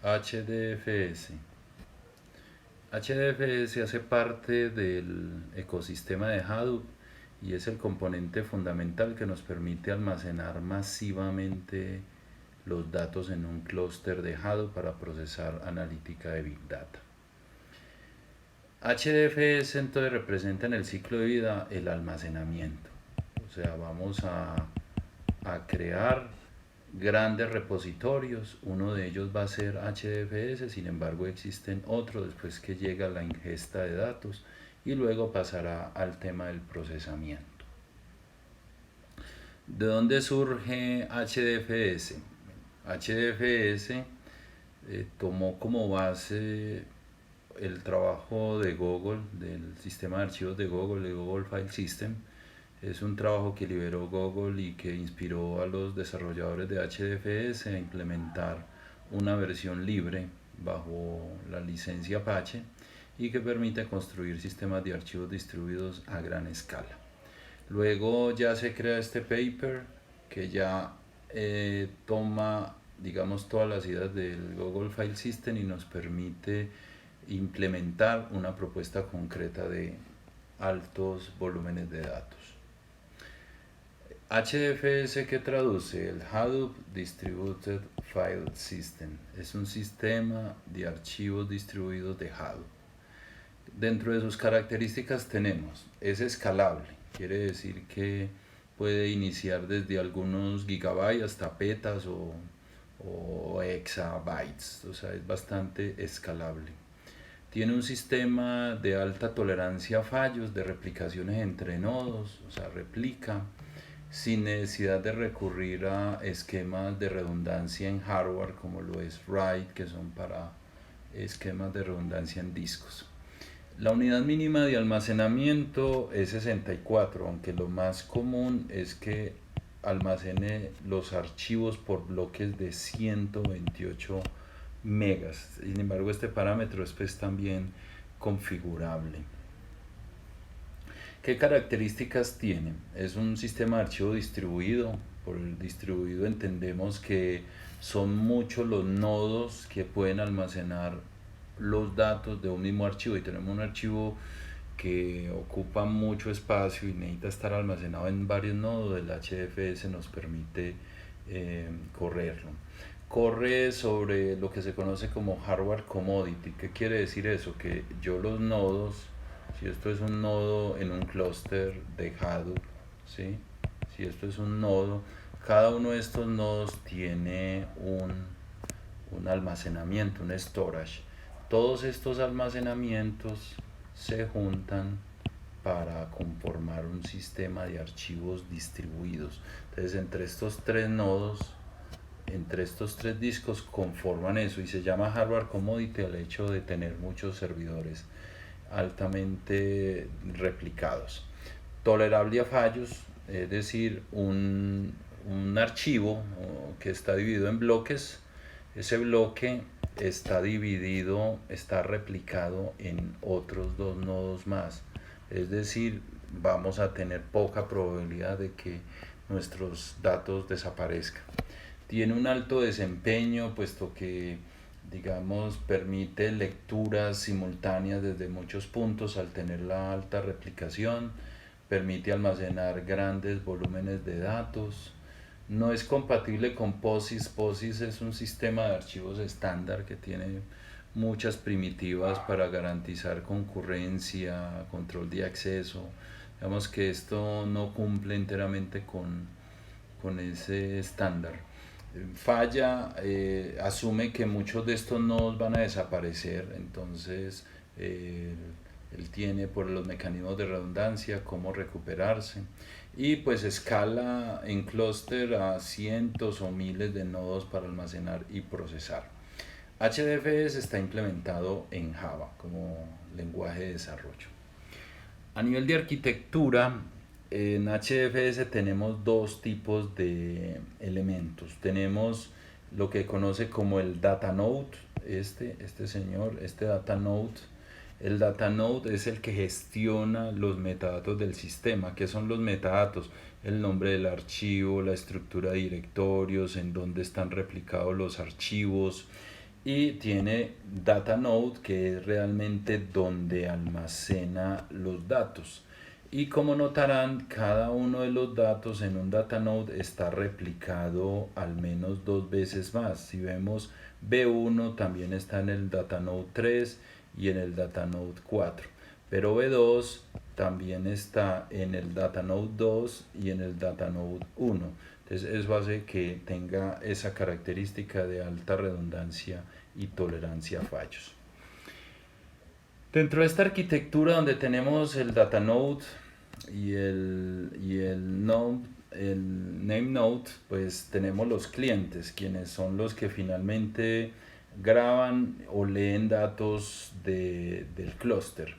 HDFS. HDFS hace parte del ecosistema de Hadoop y es el componente fundamental que nos permite almacenar masivamente los datos en un clúster de Hadoop para procesar analítica de Big Data. HDFS entonces representa en el ciclo de vida el almacenamiento. O sea, vamos a crear grandes repositorios, uno de ellos va a ser HDFS, sin embargo existen otros después que llega la ingesta de datos y luego pasará al tema del procesamiento. ¿De dónde surge HDFS? HDFS tomó como base el trabajo de Google, del sistema de archivos de Google File System. Es un trabajo que liberó Google y que inspiró a los desarrolladores de HDFS a implementar una versión libre bajo la licencia Apache y que permite construir sistemas de archivos distribuidos a gran escala. Luego ya se crea este paper que ya toma, digamos, todas las ideas del Google File System y nos permite implementar una propuesta concreta de altos volúmenes de datos. HDFS, ¿qué traduce? El Hadoop Distributed File System. Es un sistema de archivos distribuidos de Hadoop. Dentro de sus características tenemos, es escalable, quiere decir que puede iniciar desde algunos gigabytes hasta petas o exabytes, o sea, es bastante escalable. Tiene un sistema de alta tolerancia a fallos, de replicaciones entre nodos, o sea, replica sin necesidad de recurrir a esquemas de redundancia en hardware como lo es RAID, que son para esquemas de redundancia en discos. La unidad mínima de almacenamiento es 64, aunque lo más común es que almacene los archivos por bloques de 128 megas. Sin embargo, este parámetro es pues también configurable. ¿Qué características tiene? Es un sistema de archivo distribuido. Por el distribuido entendemos que son muchos los nodos que pueden almacenar los datos de un mismo archivo y tenemos un archivo que ocupa mucho espacio y necesita estar almacenado en varios nodos. El HDFS nos permite correrlo. Corre sobre lo que se conoce como hardware commodity. ¿Qué quiere decir eso? Que yo los nodos, si esto es un nodo en un clúster de Hadoop, ¿sí? Si esto es un nodo, cada uno de estos nodos tiene un almacenamiento, un storage. Todos estos almacenamientos se juntan para conformar un sistema de archivos distribuidos. Entonces, entre estos tres nodos, entre estos tres discos conforman eso y se llama hardware commodity al hecho de tener muchos servidores altamente replicados. Tolerable a fallos, es decir, un archivo que está dividido en bloques, ese bloque está dividido, está replicado en otros dos nodos más. Es decir, vamos a tener poca probabilidad de que nuestros datos desaparezcan. Tiene un alto desempeño, puesto que, digamos, permite lecturas simultáneas desde muchos puntos al tener la alta replicación, permite almacenar grandes volúmenes de datos. No es compatible con POSIX. POSIX es un sistema de archivos estándar que tiene muchas primitivas para garantizar concurrencia, control de acceso. Digamos que esto no cumple enteramente con ese estándar. Falla, asume que muchos de estos nodos van a desaparecer, entonces él tiene por los mecanismos de redundancia cómo recuperarse y pues escala en clúster a cientos o miles de nodos para almacenar y procesar. HDFS está implementado en Java como lenguaje de desarrollo. A nivel de arquitectura, en HDFS tenemos dos tipos de elementos. Tenemos lo que conoce como el data node, este señor, este data node. El data node es el que gestiona los metadatos del sistema. ¿Qué son los metadatos? El nombre del archivo, la estructura de directorios, en dónde están replicados los archivos, y tiene data node, que es realmente donde almacena los datos. Y como notarán, cada uno de los datos en un data node está replicado al menos 2 veces más. Si vemos, B1 también está en el data node 3 y en el data node 4, pero B2 también está en el data node 2 y en el data node 1. Entonces eso hace que tenga esa característica de alta redundancia y tolerancia a fallos. Dentro de esta arquitectura donde tenemos el data node y el name node, pues tenemos los clientes, quienes son los que finalmente graban o leen datos del clúster.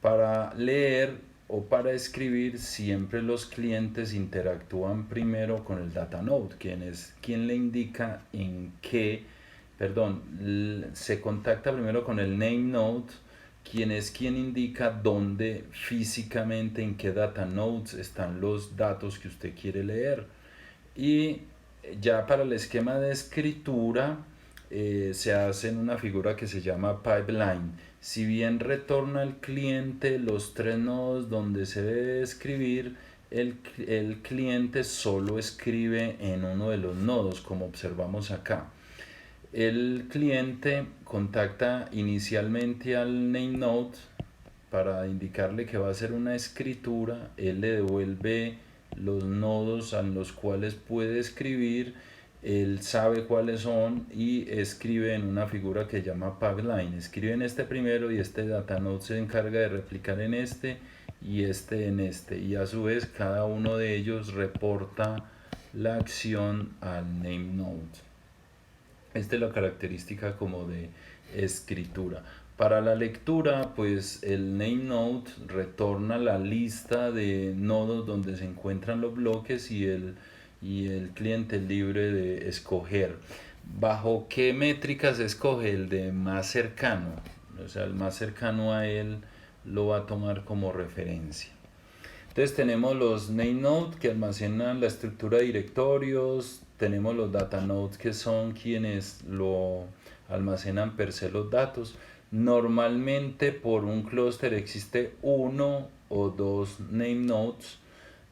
Para leer o para escribir, siempre los clientes interactúan primero con el data node, quien le indica se contacta primero con el name node, quien indica dónde físicamente, en qué data nodes están los datos que usted quiere leer. Y ya para el esquema de escritura, se hace en una figura que se llama pipeline. Si bien retorna al cliente los 3 nodos donde se debe escribir, el cliente solo escribe en uno de los nodos, como observamos acá. El cliente contacta inicialmente al name node para indicarle que va a hacer una escritura. Él le devuelve los nodos a los cuales puede escribir, él sabe cuáles son y escribe en una figura que llama pipeline. Escribe en este primero y este data node se encarga de replicar en este y este en este, y a su vez cada uno de ellos reporta la acción al name node. Esta es la característica como de escritura. Para la lectura, pues el name node retorna la lista de nodos donde se encuentran los bloques, y el cliente es libre de escoger. ¿Bajo qué métrica se escoge? El de más cercano. O sea, el más cercano a él lo va a tomar como referencia. Entonces tenemos los name nodes que almacenan la estructura de directorios, tenemos los data nodes que son quienes lo almacenan per se los datos. Normalmente por un clúster existe uno o dos name nodes,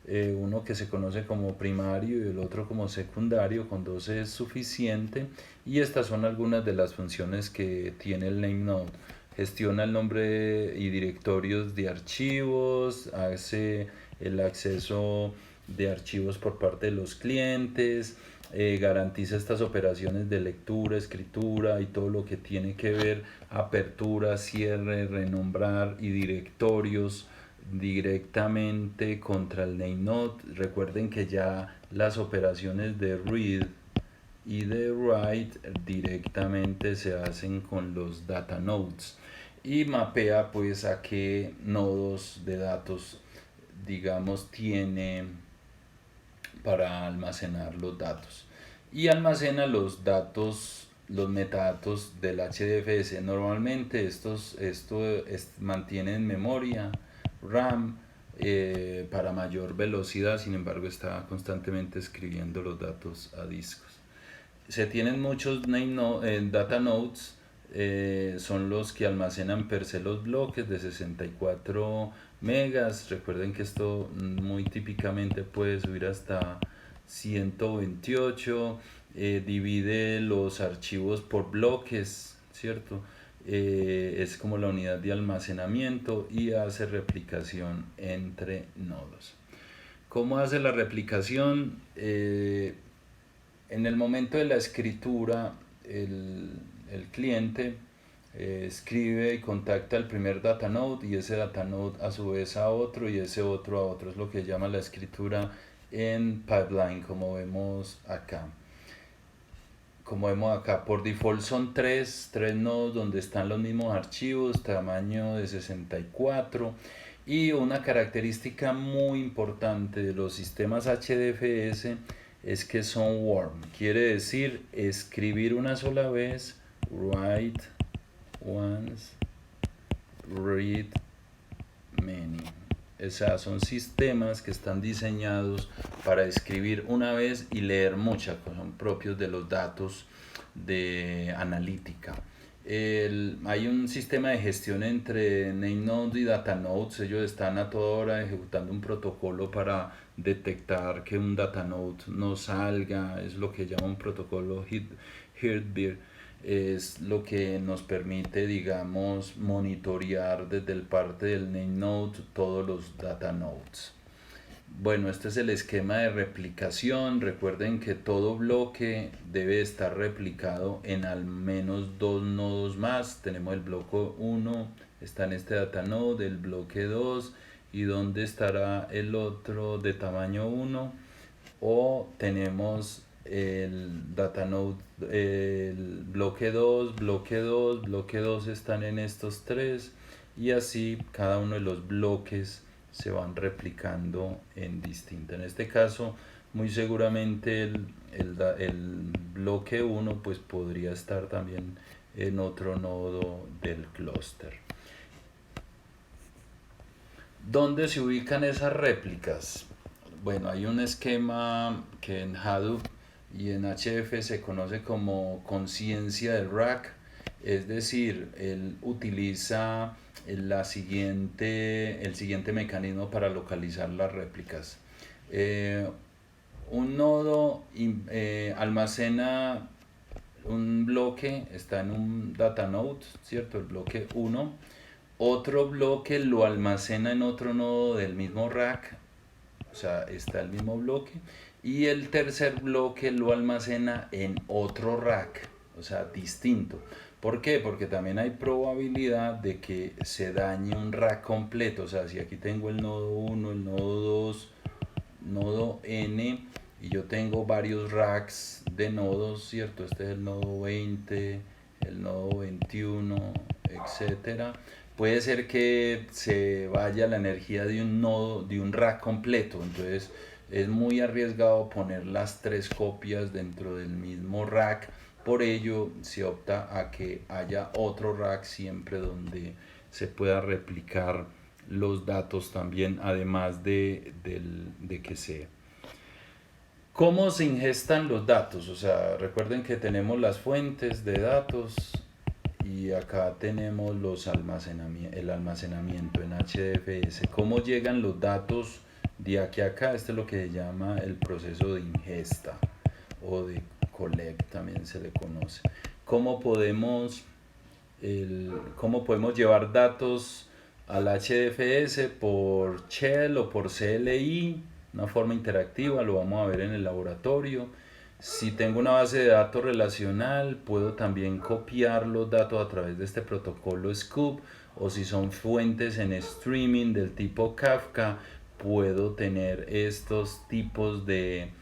uno que se conoce como primario y el otro como secundario. Con dos es suficiente, y estas son algunas de las funciones que tiene el name node. Gestiona el nombre y directorios de archivos, hace el acceso de archivos por parte de los clientes, garantiza estas operaciones de lectura, escritura y todo lo que tiene que ver apertura, cierre, renombrar y directorios directamente contra el name node. Recuerden que ya las operaciones de read y de write directamente se hacen con los data nodes, y mapea pues a qué nodos de datos, digamos, tiene para almacenar los datos, y almacena los datos, los metadatos del HDFS. Normalmente estos mantienen en memoria RAM para mayor velocidad, sin embargo está constantemente escribiendo los datos a discos. Se tienen muchos data nodes, son los que almacenan per se los bloques de 64 megas. Recuerden que esto muy típicamente puede subir hasta 128. Divide los archivos por bloques, ¿cierto? Es como la unidad de almacenamiento, y hace replicación entre nodos. ¿Cómo hace la replicación? En el momento de la escritura, el cliente escribe y contacta el primer data node, y ese data node a su vez a otro, y ese otro a otro. Es lo que llama la escritura en pipeline, como vemos acá. Por default son tres nodos donde están los mismos archivos, tamaño de 64. Y una característica muy importante de los sistemas HDFS es que son warm. Quiere decir escribir una sola vez, write once, read many. O sea, son sistemas que están diseñados para escribir una vez y leer muchas, son propios de los datos de analítica. Hay un sistema de gestión entre NameNode y DataNodes. Ellos están a toda hora ejecutando un protocolo para detectar que un DataNode no salga. Es lo que llama un protocolo Heartbeat. Es lo que nos permite, digamos, monitorear desde el parte del NameNode todos los DataNodes. Bueno, este es el esquema de replicación. Recuerden que todo bloque debe estar replicado en al menos dos nodos más. Tenemos el bloque 1, está en este datanode, el bloque 2, y dónde estará el otro de tamaño 1. O tenemos el datanode, el bloque 2, bloque 2, bloque 2 están en estos tres, y así cada uno de los bloques se van replicando en distinto. En este caso, muy seguramente el bloque 1 pues podría estar también en otro nodo del clúster. ¿Dónde se ubican esas réplicas? Bueno, hay un esquema que en Hadoop y en HF se conoce como conciencia del rack, es decir, él utiliza el siguiente mecanismo para localizar las réplicas. Un nodo almacena un bloque, está en un data node, ¿cierto? El bloque 1. Otro bloque lo almacena en otro nodo del mismo rack, o sea, está el mismo bloque. Y el tercer bloque lo almacena en otro rack, o sea, distinto. ¿Por qué? Porque también hay probabilidad de que se dañe un rack completo. O sea, si aquí tengo el nodo 1, el nodo 2, nodo N, y yo tengo varios racks de nodos, ¿cierto? Este es el nodo 20, el nodo 21, etcétera. Puede ser que se vaya la energía de un nodo, de un rack completo. Entonces es muy arriesgado poner las tres copias dentro del mismo rack. Por ello se opta a que haya otro rack siempre donde se pueda replicar los datos también, además de que sea. ¿Cómo se ingestan los datos? O sea, recuerden que tenemos las fuentes de datos y acá tenemos el almacenamiento en HDFS. ¿Cómo llegan los datos de aquí a acá? Este es lo que se llama el proceso de ingesta o de collect, también se le conoce. ¿Cómo podemos llevar datos al HDFS por Shell o por CLI? Una forma interactiva, lo vamos a ver en el laboratorio. Si tengo una base de datos relacional, puedo también copiar los datos a través de este protocolo Scoop, o si son fuentes en streaming del tipo Kafka, puedo tener estos tipos de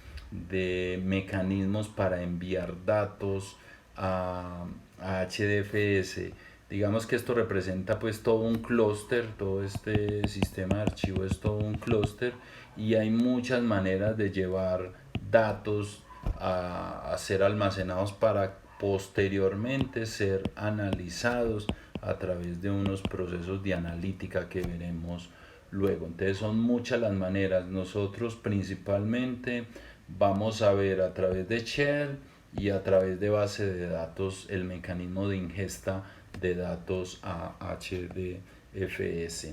mecanismos para enviar datos a HDFS. Digamos que esto representa pues todo un clúster, todo este sistema de archivo es todo un clúster, y hay muchas maneras de llevar datos a ser almacenados para posteriormente ser analizados a través de unos procesos de analítica que veremos luego. Entonces son muchas las maneras. Nosotros principalmente vamos a ver a través de Shell y a través de base de datos el mecanismo de ingesta de datos a HDFS.